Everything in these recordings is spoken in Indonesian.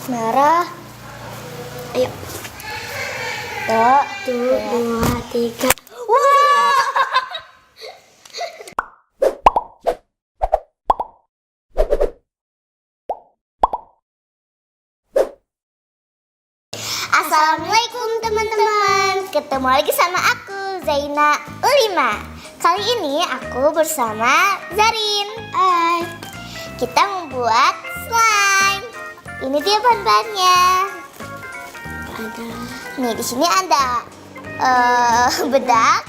merah. Ayo. 1, 2, 3. Wah! Assalamualaikum teman-teman. Ketemu lagi sama aku, Zaina Ullima. Kali ini aku bersama Zarin. Hai. Kita membuat slime. Ini dia bahan-bahannya. Nih di sini ada bedak,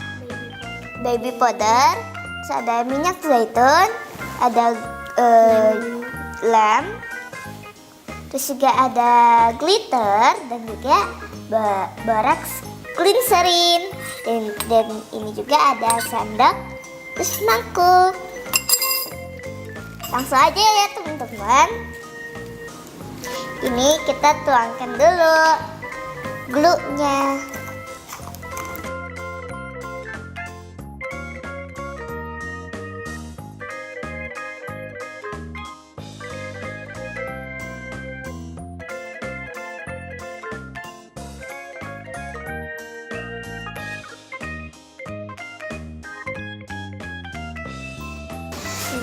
baby powder, terus ada minyak zaitun, ada lem, terus juga ada glitter dan juga baraks glinserin dan ini juga ada sendok, terus mangkuk. Langsung aja ya teman-teman. Ini kita tuangkan dulu glue-nya.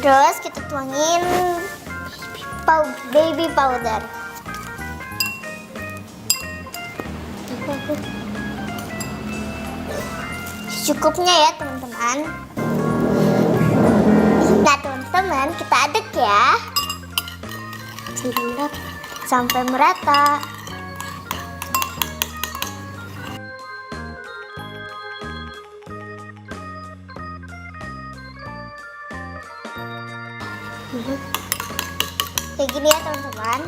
Terus kita tuangin baby powder. Secukupnya ya teman-teman. Nah teman-teman, kita aduk ya sampai merata. Kayak gini ya teman-teman.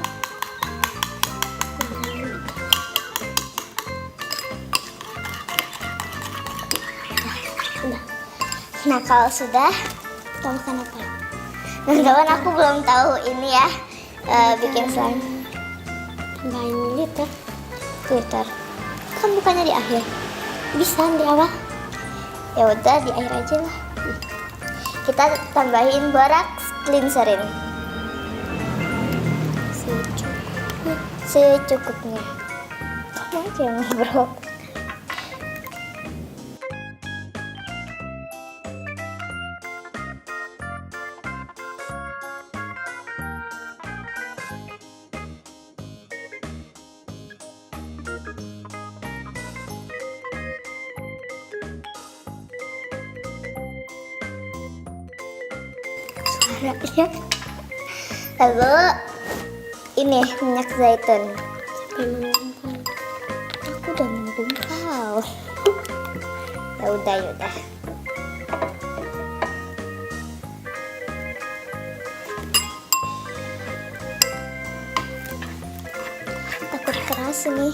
Nah kalau sudah, tambahkan apa? Teman-teman, aku belum tahu ini ya bikin slime. Tambahin glitter. Kan bukannya di akhir? Bisa di awal? Ya udah di akhir aja lah. Kita tambahin baraks glinserin secukupnya. Kamu aja yang ngobrol. Lalu ini minyak zaitun. Aku udah membungkal. Ya udah. Takut keras ini.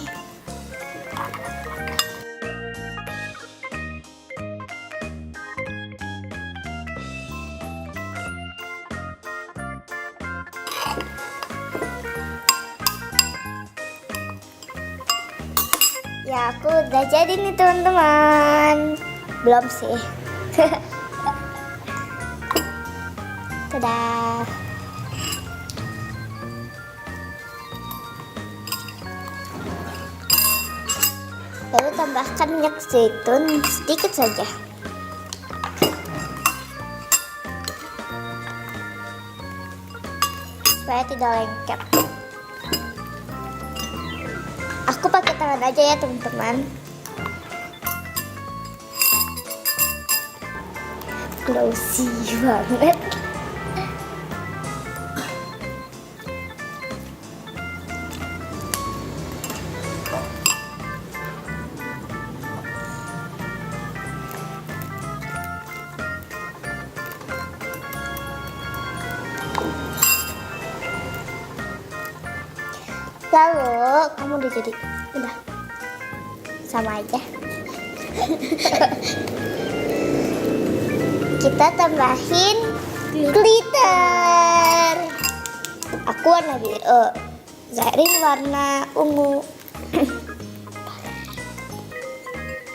Ya aku udah jadi nih teman-teman. Belum sih. Dadah. Lalu tambahkan minyak zaitun sedikit saja. Supaya tidak lengket. Aku pakai tangan aja ya teman-teman. Glossy banget. Lalu kamu udah jadi, udah sama aja. Kita tambahin glitter. Aku warna biru, Zarin warna ungu.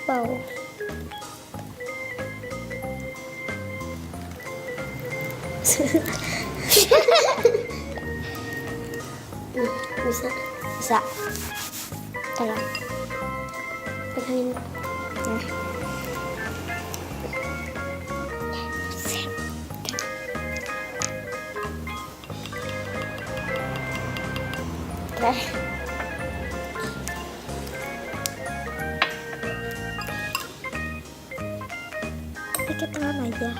Wow. Bisa. Bisa. Tolong. Pegangin. Nah. Oke. Pakai tangan aja.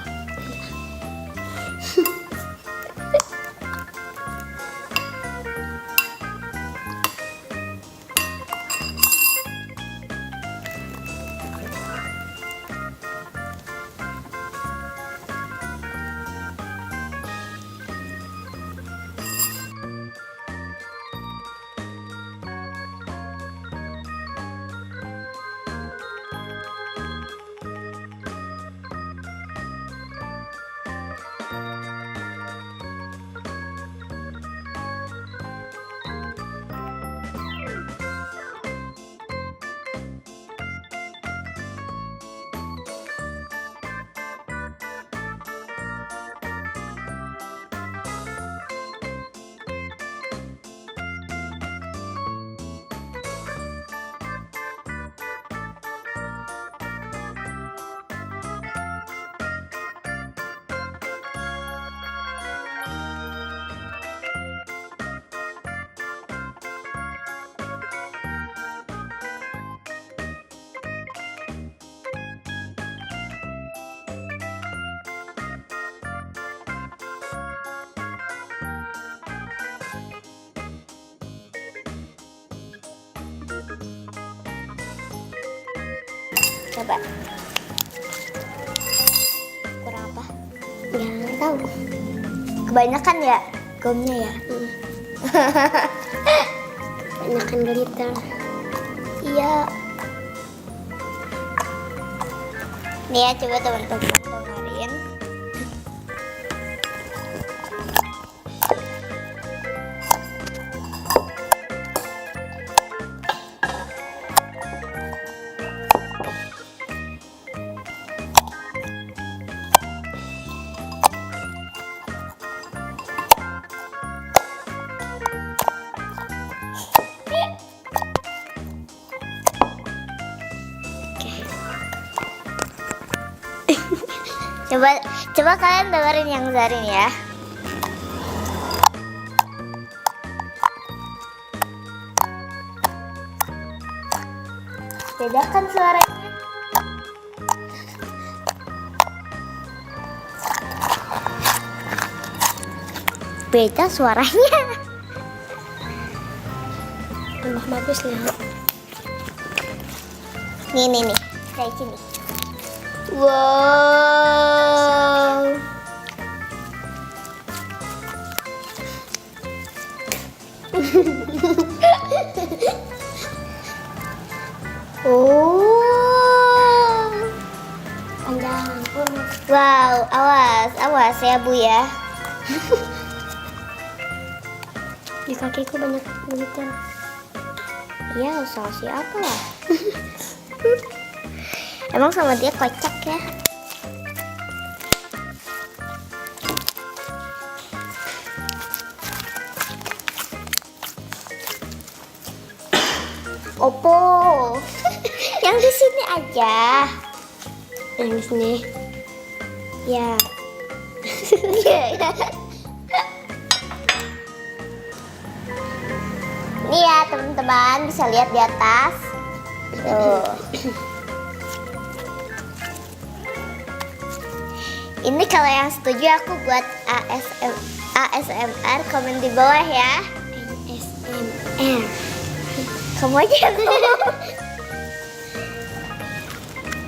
Coba. Kurang apa? Ya, nggak tahu. Kebanyakan ya gaumnya ya. Kebanyakan glitter. Iya. Nih ya, coba teman-teman dengerin. Coba kalian dengerin yang Zarin ya. Bedakan suaranya. Beda suaranya. Tambah bagus ya. Nih. Kayak gini. Wow. Oh. Panjang. Wow, awas ya Bu ya. Di kakiku banyak glitter. Iya, sama siapa lah. Emang sama dia kocak ya. Opo. Yang di sini aja. Yang di sini. Ya. Nih ya teman-teman, bisa lihat di atas. Tuh. Ini kalau yang setuju aku buat ASMR, komen di bawah ya. ASMR. Kamu aja yang ngomong.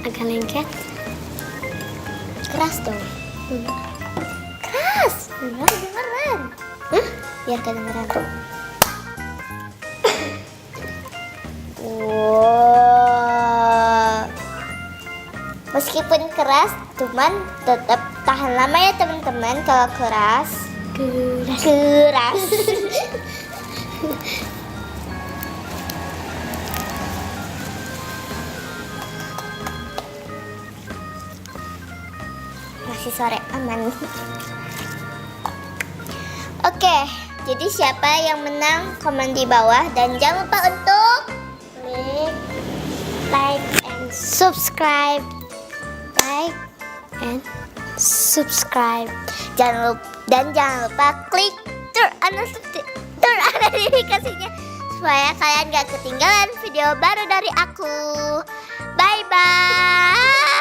Agak lengket. Keras dong. Keras. Biar kedengeran. Hah? Biar kedengeran. Wow. Meskipun keras, cuman tetap tahan lama ya teman-teman. Kalau keras. Masih sore, aman. Oke, Jadi siapa yang menang komen di bawah dan jangan lupa untuk Klik like and subscribe. Like and subscribe. jangan lupa klik notifikasinya supaya kalian gak ketinggalan video baru dari aku. Bye bye.